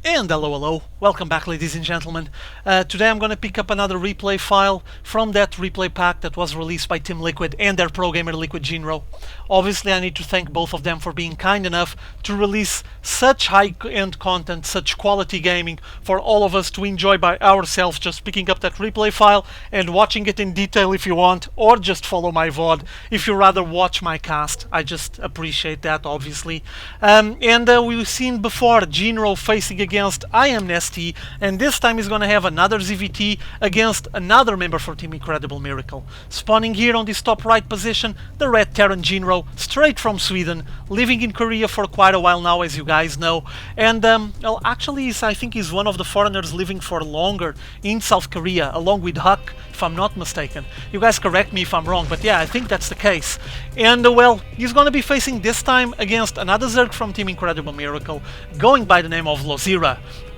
And hello, welcome back ladies and gentlemen. Today I'm going to pick up another replay file from that replay pack that was released by Team Liquid and their pro gamer LiquidJinro. Obviously I need to thank both of them for being kind enough to release such high-end content, such quality gaming for all of us to enjoy by ourselves, just picking up that replay file and watching it in detail if you want, or just follow my VOD if you rather watch my cast. I just appreciate that, obviously. We've seen before Jinro facing against IMLosira, and this time he's going to have another ZVT against another member for Team Incredible Miracle. Spawning here on this top right position, the Red Terran Jinro, straight from Sweden, living in Korea for quite a while now, as you guys know. And, well, actually, I think he's one of the foreigners living for longer in South Korea, along with Huck, if I'm not mistaken. You guys correct me if I'm wrong, but yeah, I think that's the case. And, well, he's going to be facing this time against another Zerg from Team Incredible Miracle, going by the name of Losira.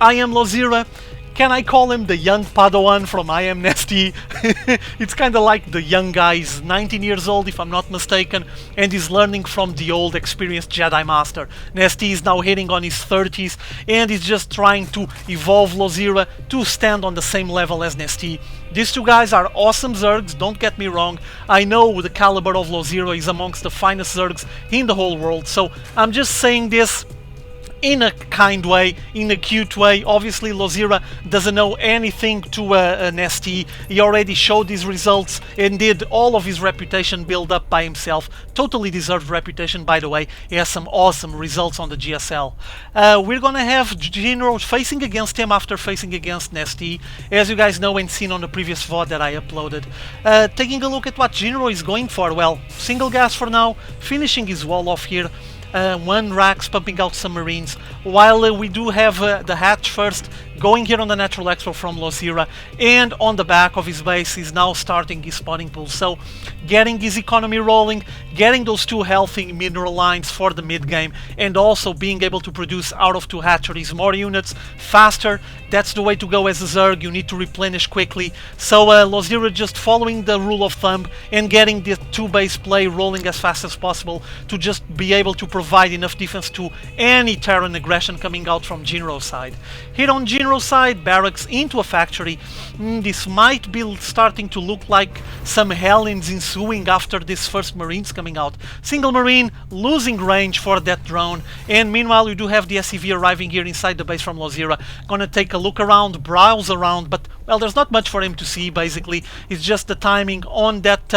IMLosira. Can I call him the young Padawan from IMLosira? It's kind of like the young guy. He's 19 years old, if I'm not mistaken, and he's learning from the old, experienced Jedi Master. Nesty is now hitting on his 30s, and he's just trying to evolve Losira to stand on the same level as Nesty. These two guys are awesome Zergs, don't get me wrong. I know the caliber of Losira is amongst the finest Zergs in the whole world, so I'm just saying this in a kind way, in a cute way. Obviously Losira doesn't know anything to Nesty. He already showed his results and did all of his reputation build up by himself. Totally deserved reputation, by the way. He has some awesome results on the GSL. We're gonna have Jinro facing against him after facing against Nesty, as you guys know and seen on the previous VOD that I uploaded. Taking a look at what Jinro is going for, well, single gas for now, finishing his wall off here. One Rax pumping out some Marines, while we do have the hatch first going here on the natural expo from Losira, and on the back of his base he's now starting his spawning pool, so getting his economy rolling, getting those two healthy mineral lines for the mid game, and also being able to produce out of two hatcheries more units faster. That's the way to go as a Zerg. You need to replenish quickly, so Losira just following the rule of thumb and getting the two base play rolling as fast as possible to just be able to provide enough defense to any Terran aggression coming out from Jinro's side. Here on Jinro's side, barracks into a factory. This might be starting to look like some Hellions ensuing after this first Marines coming out. Single Marine losing range for that drone, and meanwhile we do have the SCV arriving here inside the base from Losira. Gonna take a look around, browse around, but well, there's not much for him to see basically. It's just the timing on that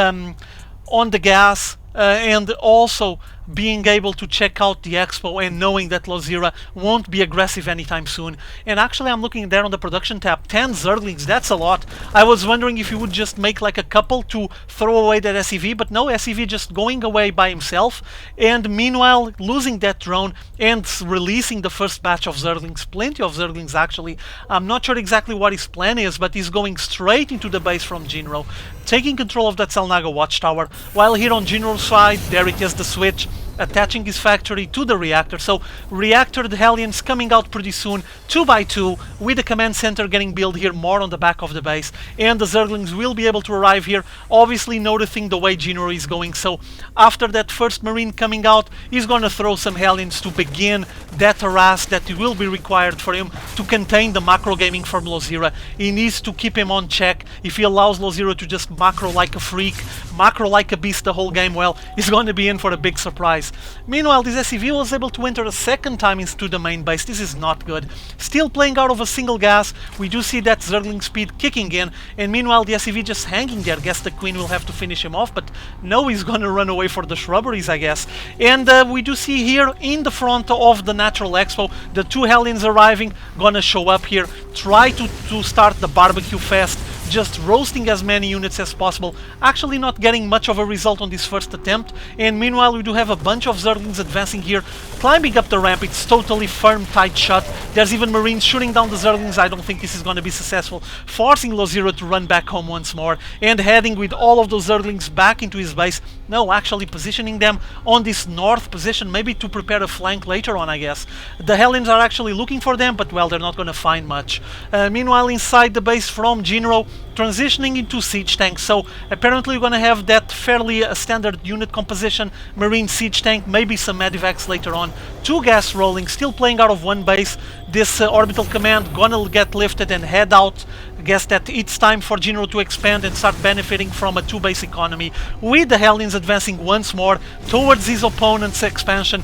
on the gas, and also being able to check out the expo and knowing that Losira won't be aggressive anytime soon. And actually I'm looking there on the production tab, 10 Zerglings, that's a lot. I was wondering if you would just make like a couple to throw away that SCV, but no, SCV just going away by himself, and meanwhile losing that drone and releasing the first batch of Zerglings, plenty of Zerglings actually. I'm not sure exactly what his plan is, but he's going straight into the base from Jinro, taking control of that Selnaga watchtower, while here on Jinro's side, there it is, the switch, attaching his factory to the reactor. So reactor, the Hellions coming out pretty soon, 2 by 2, with the command center getting built here more on the back of the base, and the Zerglings will be able to arrive here, obviously noticing the way Jinro is going. So after that first Marine coming out, he's gonna throw some Hellions to begin that harass that will be required for him to contain the macro gaming from Losira. He needs to keep him on check. If he allows Losira to just macro like a freak, macro like a beast the whole game, well, he's going to be in for a big surprise. Meanwhile, this SCV was able to enter a second time into the main base. This is not good. Still playing out of a single gas. We do see that Zergling speed kicking in, and meanwhile the SCV just hanging there. Guess the Queen will have to finish him off, but no, he's gonna run away for the shrubberies, I guess. And we do see here in the front of the Natural Expo, the two Hellions arriving, gonna show up here, try to start the barbecue fest, just roasting as many units as possible, actually not getting much of a result on this first attempt. And meanwhile we do have a bunch of Zerglings advancing here, climbing up the ramp. It's totally firm, tight shut. There's even Marines shooting down the Zerglings. I don't think this is going to be successful, forcing Losira to run back home once more, and heading with all of those Zerglings back into his base. No, actually positioning them on this north position, maybe to prepare a flank later on, I guess. The Hellions are actually looking for them, but well, they're not going to find much. Meanwhile, inside the base from Jinro, transitioning into siege tanks. So apparently we're going to have that fairly standard unit composition, Marine siege tank, maybe some medivacs later on. Two gas rolling, still playing out of one base, this orbital command gonna get lifted and head out. I guess that it's time for Jinro to expand and start benefiting from a 2-base economy, with the Hellions advancing once more towards his opponent's expansion,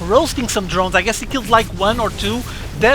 roasting some drones. I guess he killed like 1 or 2.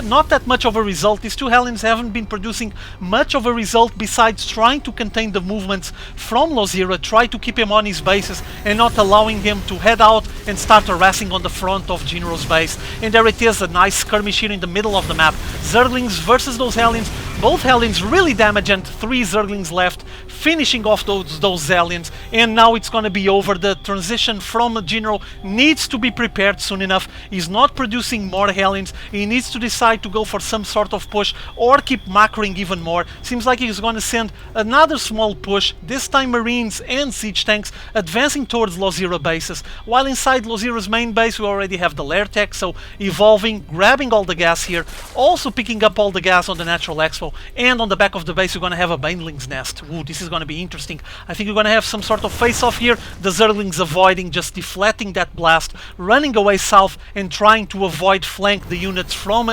Not that much of a result. These two Hellions haven't been producing much of a result besides trying to contain the movements from LoZira, try to keep him on his bases and not allowing him to head out and start harassing on the front of Jinro's base. And there it is, a nice skirmish here in the middle of the map. Zerglings versus those Hellions. Both Hellions really damaging, 3 Zerglings left, finishing off those Hellions, and now it's gonna be over. The transition from Jinro needs to be prepared soon enough. He's not producing more Hellions. He needs to decide to go for some sort of push or keep macroing even more. Seems like he's gonna send another small push, this time Marines and Siege Tanks advancing towards LoZira bases, while inside LoZira's main base we already have the Lair Tech, so evolving, grabbing all the gas here, also picking up all the gas on the Natural Expo, and on the back of the base we're gonna have a Baneling's Nest. Ooh, this is gonna be interesting. I think we're gonna have some sort of face-off here. The Zerglings avoiding, just deflecting that blast, running away south and trying to avoid flank the units from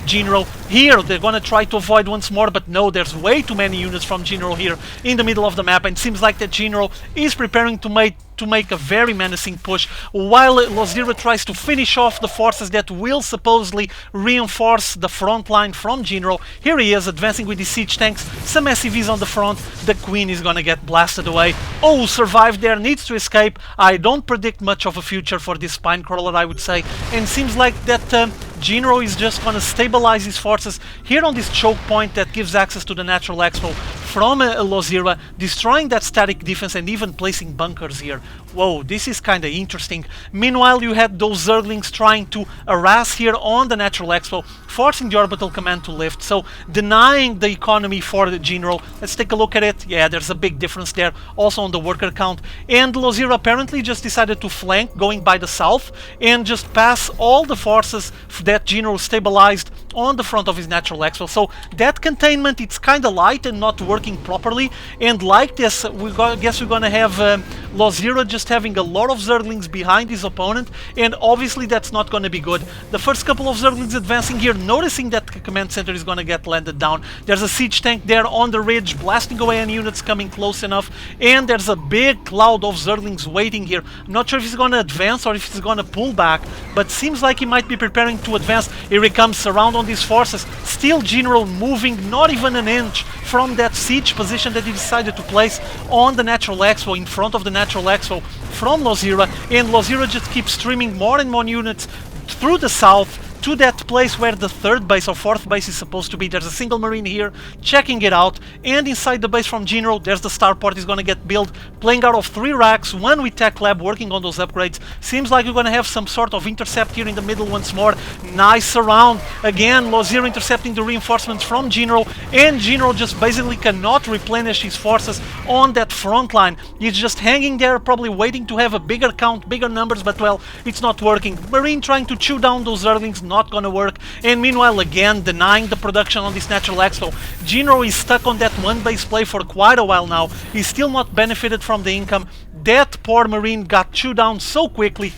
Jinro. Here they're gonna try to avoid once more, but no, there's way too many units from Jinro here in the middle of the map, and seems like that Jinro is preparing to make a very menacing push, while LoZira tries to finish off the forces that will supposedly reinforce the front line from Jinro. Here he is, advancing with his Siege Tanks, some SCVs on the front. The Queen is gonna get blasted away. Oh, survived there, needs to escape. I don't predict much of a future for this Spinecrawler, I would say, and seems like that Jinro is just gonna stabilize his forces here on this choke point that gives access to the Natural Expo from LoZira, destroying that static defense and even placing bunkers here. Whoa, this is kinda interesting. Meanwhile, you had those Zerglings trying to harass here on the Natural Expo, forcing the orbital command to lift, so denying the economy for the Jinro. Let's take a look at it. Yeah, there's a big difference there, also on the worker count. And LoZira apparently just decided to flank, going by the south, and just pass all the forces that Jinro stabilized on the front of his Natural Expo. So that containment, it's kinda light and not working properly, and like this, guess we're gonna have LoZira just having a lot of Zerglings behind his opponent, and obviously that's not gonna be good. The first couple of Zerglings advancing here, noticing that the command center is gonna get landed down. There's a Siege Tank there on the ridge, blasting away any units coming close enough, and there's a big cloud of Zerglings waiting here. I'm not sure if he's gonna advance or if he's gonna pull back, but seems like he might be preparing to advance. Here he comes around on these forces, still Jinro moving not even an inch from that siege position that he decided to place on the Natural Expo, in front of the Natural Expo from LoZira, and LoZira just keeps streaming more and more units through the south to that place where the 3rd base or 4th base is supposed to be. There's a single Marine here, checking it out, and inside the base from Jinro, there's the starport is gonna get built, playing out of 3 racks, 1 with Tech Lab working on those upgrades. Seems like we're gonna have some sort of intercept here in the middle once more. Nice surround. Again, LoZira intercepting the reinforcements from Jinro, and Jinro just basically cannot replenish his forces on that front line. He's just hanging there, probably waiting to have a bigger count, bigger numbers, but well, it's not working. Marine trying to chew down those Zerglings, not gonna work, and meanwhile again denying the production on this Natural Expo. Jinro is stuck on that 1 base play for quite a while now. He's still not benefited from the income. That poor Marine got chewed down so quickly.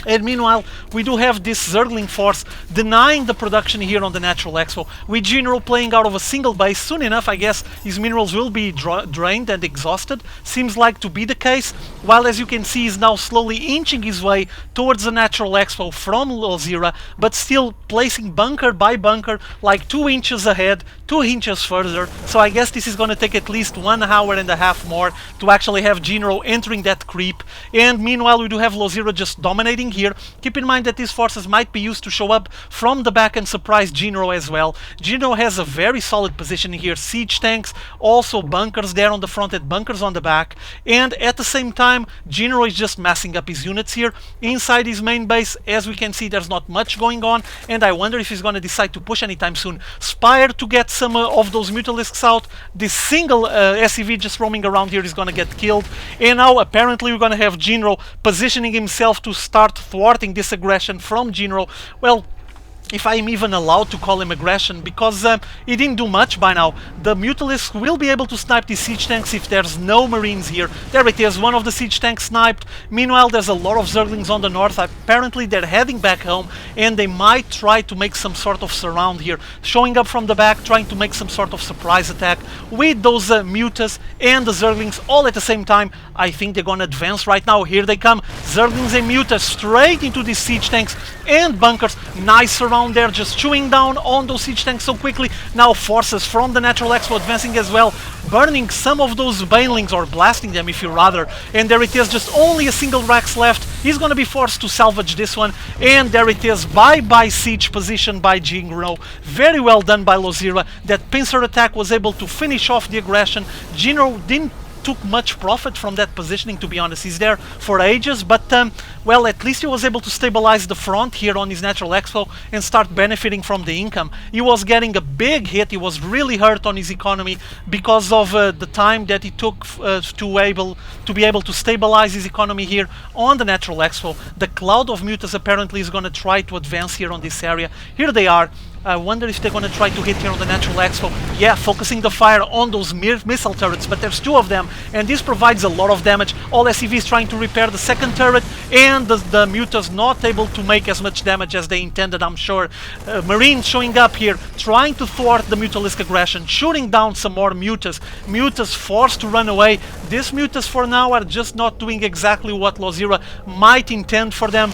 And meanwhile, we do have this Zergling force denying the production here on the Natural Expo, with Jinro playing out of a single base. Soon enough, I guess, his minerals will be drained and exhausted. Seems like to be the case, while as you can see, he's now slowly inching his way towards the Natural Expo from LoZira, but still placing bunker by bunker, like 2 inches ahead, 2 inches further. So I guess this is going to take at least 1.5 hours more to actually have Jinro entering that creep. And meanwhile, we do have LoZira just dominating here. Keep in mind that these forces might be used to show up from the back and surprise Jinro as well. Jinro has a very solid position here. Siege tanks, also bunkers there on the front and bunkers on the back. And at the same time, Jinro is just massing up his units here inside his main base. As we can see, there's not much going on, and I wonder if he's going to decide to push anytime soon. Spire to get some of those Mutalisks out. This single SCV just roaming around here is going to get killed. And now apparently we're going to have Jinro positioning himself to start thwarting this aggression from Jinro. Well, if I'm even allowed to call him aggression, because he didn't do much by now. The Mutalisk will be able to snipe these siege tanks if there's no Marines here. There it is, one of the siege tanks sniped. Meanwhile, there's a lot of Zerglings on the north. Apparently they're heading back home, and they might try to make some sort of surround here, showing up from the back, trying to make some sort of surprise attack with those Mutas and the Zerglings all at the same time. I think they're gonna advance right now. Here they come, Zerglings and Mutas straight into these siege tanks and bunkers. Nice surround there, just chewing down on those siege tanks so quickly. Now forces from the Natural Expo advancing as well, burning some of those banelings, or blasting them if you rather. And there it is, just only a single Rex left. He's gonna be forced to salvage this one. And there it is, bye-bye siege position by Jinro. Very well done by Losira. That pincer attack was able to finish off the aggression. Jinro didn't took much profit from that positioning, to be honest. He's there for ages, but well, at least he was able to stabilize the front here on his Natural Expo and start benefiting from the income. He was getting a big hit. He was really hurt on his economy because of the time that he took to be able to stabilize his economy here on the Natural Expo. The cloud of Mutas apparently is going to try to advance here on this area. Here they are. I wonder if they're going to try to hit here on the Natural Expo. Yeah, focusing the fire on those missile turrets, but there's two of them, and this provides a lot of damage. All SCVs trying to repair the second turret, and the Mutas not able to make as much damage as they intended, I'm sure. Marines showing up here, trying to thwart the Mutalisk aggression, shooting down some more Mutas. Mutas forced to run away. These Mutas for now are just not doing exactly what Losira might intend for them.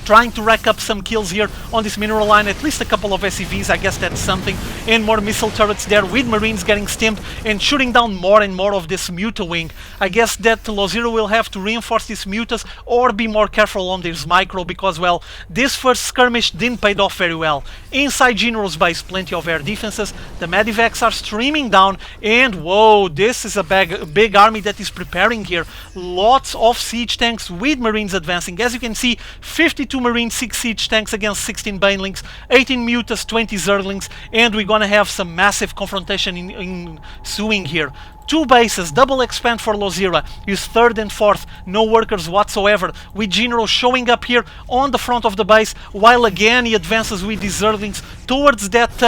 Trying to rack up some kills here on this mineral line, at least a couple of SCVs, I guess that's something, and more missile turrets there with Marines getting stimped and shooting down more and more of this Muta wing. I guess that Losira will have to reinforce these Mutas or be more careful on this micro, because, well, this first skirmish didn't pay off very well. Inside Jinro's base, plenty of air defenses, the Medivacs are streaming down, and whoa, this is a big army that is preparing here. Lots of siege tanks with Marines advancing. As you can see, 52 Marines, 6 siege tanks against 16 banelings, 18 Mutas, 20 Zerglings, and we're gonna have some massive confrontation ensuing here. 2 bases, double expand for Losira, his 3rd and 4th, no workers whatsoever, with Jinro showing up here on the front of the base, while again he advances with these Zerglings towards that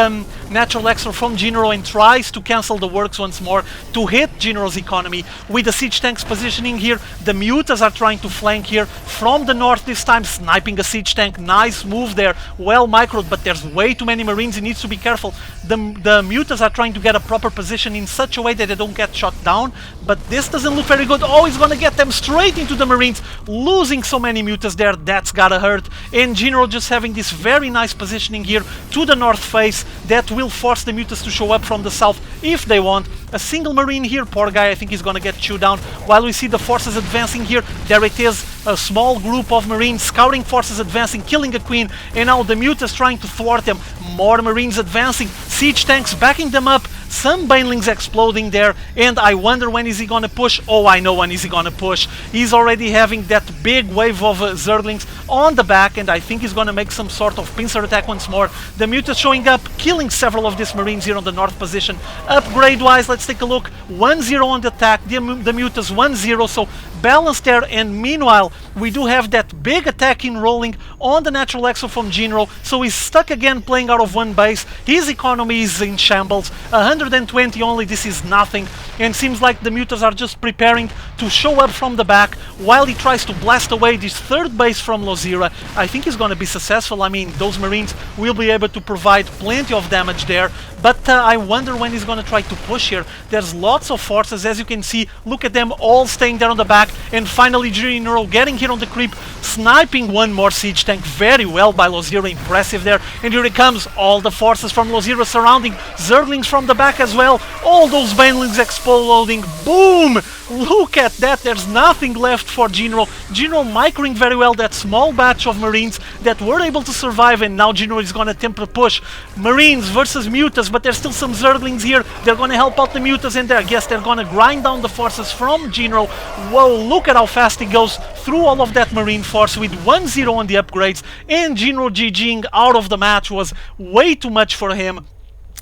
Natural Expo from Jinro and tries to cancel the works once more to hit Jinro's economy. With the siege tanks positioning here, the Mutas are trying to flank here from the north this time, sniping a siege tank. Nice move there, well microed, but there's way too many Marines, he needs to be careful. The Mutas are trying to get a proper position in such a way that they don't get shot down, but this doesn't look very good. Oh, he's gonna get them straight into the Marines, losing so many Mutas there. That's gotta hurt. And Jinro just having this very nice positioning here to the north face that will force the Mutas to show up from the south if they want. A single Marine here, poor guy, I think he's gonna get chewed down. While we see the forces advancing here, there it is, a small group of Marines, scouting forces advancing, killing a queen, and now the Mutas trying to thwart them. More Marines advancing, siege tanks backing them up, some banelings exploding there, and I wonder when is he gonna push. Oh, I know when is he gonna push. He's already having that big wave of Zerglings on the back, and I think he's gonna make some sort of pincer attack once more. The Mutas showing up, killing several of these Marines here on the north position. Upgrade wise, let's take a look. 1-0 on the attack, the Mutas 1-0, so balanced there. And meanwhile, we do have that big attack in rolling on the Natural Expo from Jinro, so he's stuck again playing out of one base. His economy is in shambles, 120 only, this is nothing, and seems like the Mutas are just preparing to show up from the back while he tries to blast away this 3rd base from Losira. I think he's gonna be successful. I mean, those Marines will be able to provide plenty of damage there, but I wonder when he's gonna try to push here. There's lots of forces, as you can see, look at them all staying there on the back, and finally Jinro getting here on the creep, sniping one more siege tank. Very well by Losira, impressive there. And here it comes, all the forces from Losira surrounding, Zerglings from the back as well, all those banelings exploding. Boom! Look at that, there's nothing left for Jinro. Jinro microing very well that small batch of Marines that were able to survive, and now Jinro is gonna attempt to push. Marines versus Mutas, but there's still some Zerglings here. They're gonna help out the Mutas, and I guess they're gonna grind down the forces from Jinro. Whoa, look at how fast he goes through all of that Marine force with 1-0 on the upgrades, and Jinro GGing out of the match was way too much for him.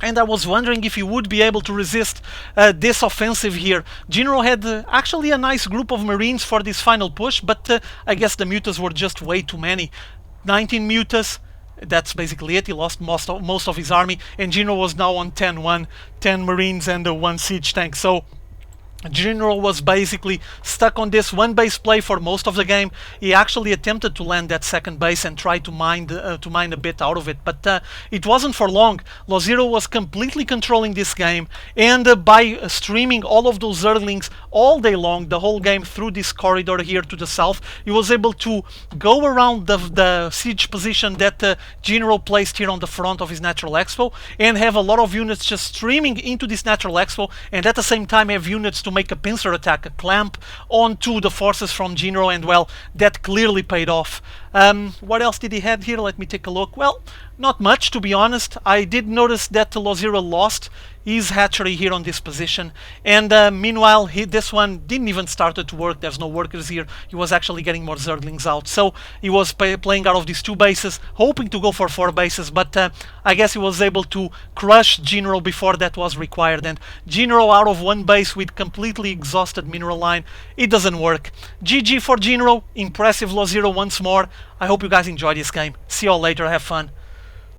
And I was wondering if he would be able to resist this offensive here. Jinro had actually a nice group of Marines for this final push, but I guess the Mutas were just way too many. 19 Mutas, That's basically it. He lost most of his army, and Jinro was now on 10-1, 10 Marines and 1 siege tank. So Jinro was basically stuck on this one base play for most of the game. He actually attempted to land that second base and try to mine a bit out of it, but it wasn't for long. Loziro was completely controlling this game, and by streaming all of those Zerglings all day long, the whole game through this corridor here to the south, he was able to go around the siege position that Jinro placed here on the front of his Natural Expo, and have a lot of units just streaming into this Natural Expo, and at the same time have units to make a pincer attack, a clamp onto the forces from Jinro, and well, that clearly paid off. What else did he have here? Let me take a look. Well, not much, to be honest. I did notice that Loziro lost his hatchery here on this position, and meanwhile this one didn't even start to work. There's no workers here. He was actually getting more Zerglings out, so he was playing out of these 2 bases, hoping to go for 4 bases, but I guess he was able to crush Jinro before that was required, and Jinro out of 1 base with completely exhausted mineral line, it doesn't work. GG for Jinro, impressive Loziro once more. I hope you guys enjoyed this game. See you all later, have fun.